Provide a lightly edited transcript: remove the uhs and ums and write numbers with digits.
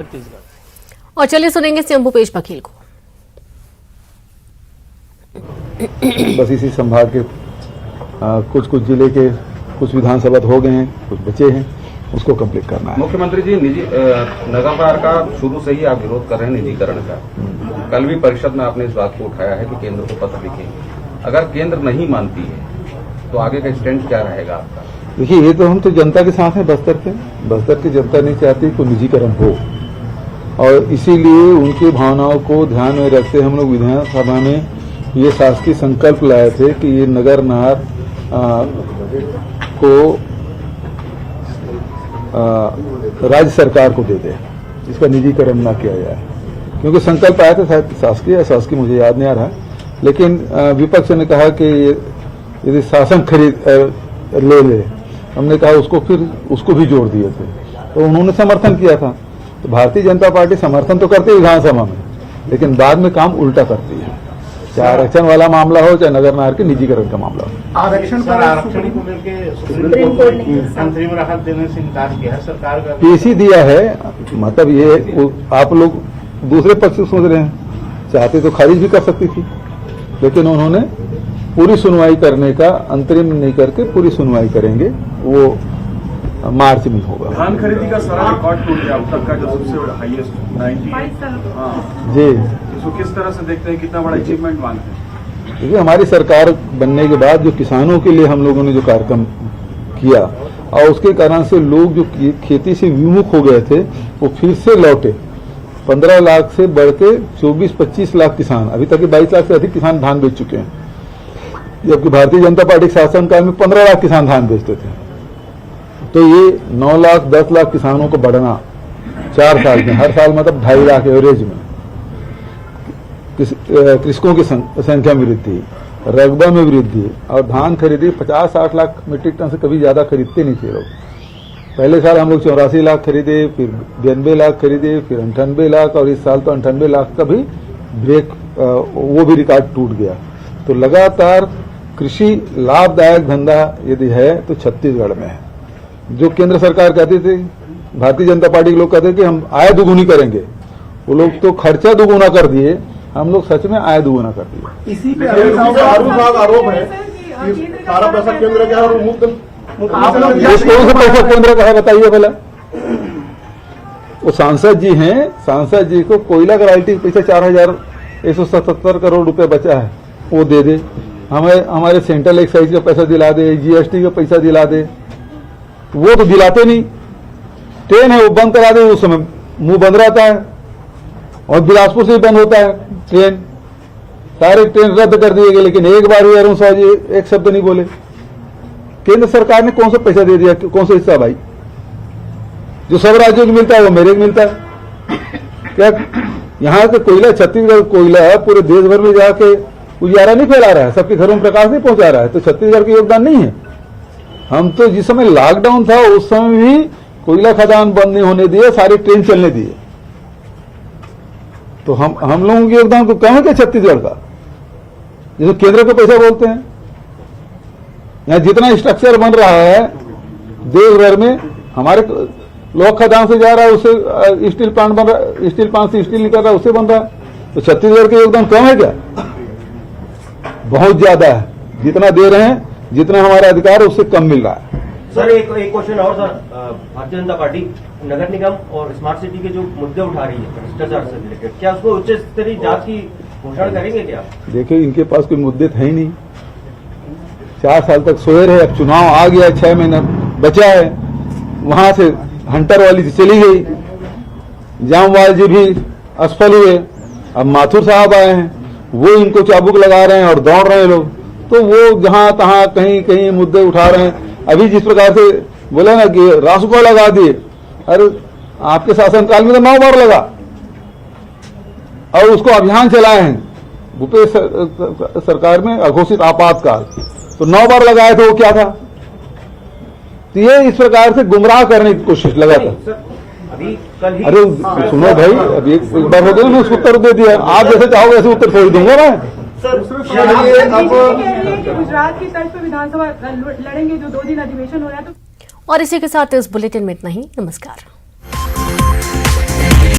छत्तीसगढ़। और चलिए सुनेंगे सीएम भूपेश बघेल को। बस इसी संभाग के कुछ जिले के कुछ विधानसभा हो गए हैं, कुछ बचे हैं, उसको कंप्लीट करना है। मुख्यमंत्री जी, निजी नगापार का शुरू से ही आप विरोध कर रहे हैं निजीकरण का। कल भी परिषद में आपने इस बात को उठाया है कि केंद्र को पत्र लिखेंगे। अगर केंद्र नहीं मानती है तो आगे का स्टैंड क्या रहेगा आपका? देखिए, ये तो हम तो जनता के साथ हैं। बस्तर की जनता नहीं चाहती कोई निजीकरण हो, और इसीलिए उनकी भावनाओं को ध्यान में रखते हम लोग विधानसभा में ये शासकीय संकल्प लाए थे कि ये नगर नार को राज्य सरकार को दे दे, इसका निजीकरण ना किया जाए। क्योंकि संकल्प आया था शासकीय मुझे याद नहीं आ रहा, लेकिन विपक्ष ने कहा कि यदि शासन खरीद ले हमने कहा उसको भी जोड़ दिए थे, तो उन्होंने समर्थन किया था। तो भारतीय जनता पार्टी समर्थन तो करती है विधानसभा में, लेकिन बाद में काम उल्टा करती है, चाहे आरक्षण वाला मामला हो चाहे नगर नार के निजीकरण का मामला हो। आरक्षण को लेकर सुप्रीम कोर्ट ने अंतरिम राहत देने से इनकार किया है सरकार का। पीसी दिया है, मतलब ये आप लोग दूसरे पक्ष से सोच रहे हैं, चाहते तो खारिज भी कर सकती थी, लेकिन उन्होंने पूरी सुनवाई करने का, अंतरिम नहीं करके पूरी सुनवाई करेंगे, वो मार्च में होगा। धान खरीदी का सारा रिकॉर्ड टूट गया अब तक का, जो सबसे हाईएस्ट 90। हाँ जी, इसको किस तरह से देखते हैं, कितना बड़ा अचीवमेंट मानते हैं? देखिए, हमारी सरकार बनने के बाद जो किसानों के लिए हम लोगों ने जो कार्यक्रम किया, और उसके कारण से लोग जो खेती से विमुख हो गए थे वो फिर से लौटे। 15 लाख से बढ़ के 24-25 लाख किसान, अभी तक 22 लाख से अधिक किसान धान बेच चुके हैं, जबकि भारतीय जनता पार्टी के शासनकाल में 15 लाख किसान धान बेचते थे। तो ये 9 लाख 10 लाख किसानों को बढ़ना 4 साल में, हर साल मतलब 2.5 लाख एवरेज में कृषकों की संख्या में वृद्धि, रकबा में वृद्धि, और धान खरीदी 50-60 लाख मीट्रिक टन से कभी ज्यादा खरीदते नहीं थे लोग। पहले साल हम लोग 84 लाख खरीदे, फिर 92 लाख खरीदे, फिर 98 लाख, और इस साल तो 98 लाख का भी ब्रेक, वो भी रिकॉर्ड टूट गया। तो लगातार कृषि लाभदायक धंधा यदि है तो छत्तीसगढ़ में है। जो केंद्र सरकार कहती थी, भारतीय जनता पार्टी के लोग कहते कि हम आय दुगुनी करेंगे, वो लोग तो खर्चा दुगुना कर दिए, हम लोग सच में आय दुगुना कर दिए। इसी पे आरोप है कि सारा पैसा केंद्र का है और मुफ्त कौन सा पैसा केंद्र का है बताइए पहले। वो सांसद जी हैं, सांसद जी को कोयला का रॉयल्टी पैसा 4,177 करोड़ रुपए बचा है, वो दे दे। हमारे सेंट्रल एक्साइज का पैसा दिला दे, जीएसटी का पैसा दिला दे, वो तो दिलाते नहीं। ट्रेन है वो बंद करा दे, उस समय मुंह बंद रहता है, और बिलासपुर से ही बंद होता है ट्रेन, सारे ट्रेन रद्द कर दिए गए, लेकिन एक बार भी अरुण साहु जी एक शब्द नहीं बोले। केंद्र सरकार ने कौन सा पैसा दे दिया, कौन सा हिस्सा भाई? जो सब राज्यों को मिलता है वो मेरे को मिलता है क्या? यहाँ के कोयला, छत्तीसगढ़ कोयला है, पूरे देश भर में जाके उजियारा नहीं फैला रहा है, सबके घरों में प्रकाश नहीं पहुंचा रहा है, तो छत्तीसगढ़ का योगदान नहीं है। हम तो जिस समय लॉकडाउन था उस समय भी कोयला खदान बंद नहीं होने दिए, सारी ट्रेन चलने दिए। तो हम लोगों के योगदान को कम है क्या छत्तीसगढ़ का, जिसे केंद्र का पैसा बोलते हैं? यहाँ जितना स्ट्रक्चर बन रहा है देश भर में, हमारे लोक खदान से जा रहा है, उससे स्टील प्लांट बन रहा है, स्टील प्लांट से स्टील निकल रहा है, उससे बन रहा है, तो छत्तीसगढ़ का योगदान कम है क्या? बहुत ज्यादा है। जितना दे रहे हैं, जितना हमारा अधिकार है, उससे कम मिल रहा है। सर एक क्वेश्चन और सर, भारतीय जनता पार्टी नगर निगम और स्मार्ट सिटी के जो मुद्दे उठा रही है भ्रष्टाचार से रिलेटेड, क्या उसको उच्च स्तरीय जांच की घोषणा करेंगे क्या? देखिए, इनके पास कोई मुद्दे थे ही नहीं, 4 साल तक सोए रहे। अब चुनाव आ गया, 6 महीना बचा है, वहां से हंटर वाली चली गई, जामवाल जी भी असफल हुए, अब माथुर साहब आए हैं, वो इनको चाबुक लगा रहे हैं और दौड़ रहे हैं लोग। तो वो जहां तहां कहीं कहीं मुद्दे उठा रहे हैं। अभी जिस प्रकार से बोले ना कि रासुका लगा दिए, अरे आपके शासनकाल में तो 9 बार लगा, और उसको अभियान चलाए हैं भूपेश सरकार में, अघोषित आपातकाल, तो 9 बार लगाए थे, वो क्या था? तो ये इस प्रकार से गुमराह करने की कोशिश लगातार। अरे सुनो भाई, अभी एक बार हो गया, मैं उसको उत्तर दे दिया, आप जैसे चाहोगे ऐसे उत्तर छोड़ दूंगा मैं। गुजरात की तर्ज पर विधानसभा लड़ेंगे, जो 2 दिन अधिवेशन हो रहा है। और इसी के साथ इस बुलेटिन में इतना ही। नमस्कार।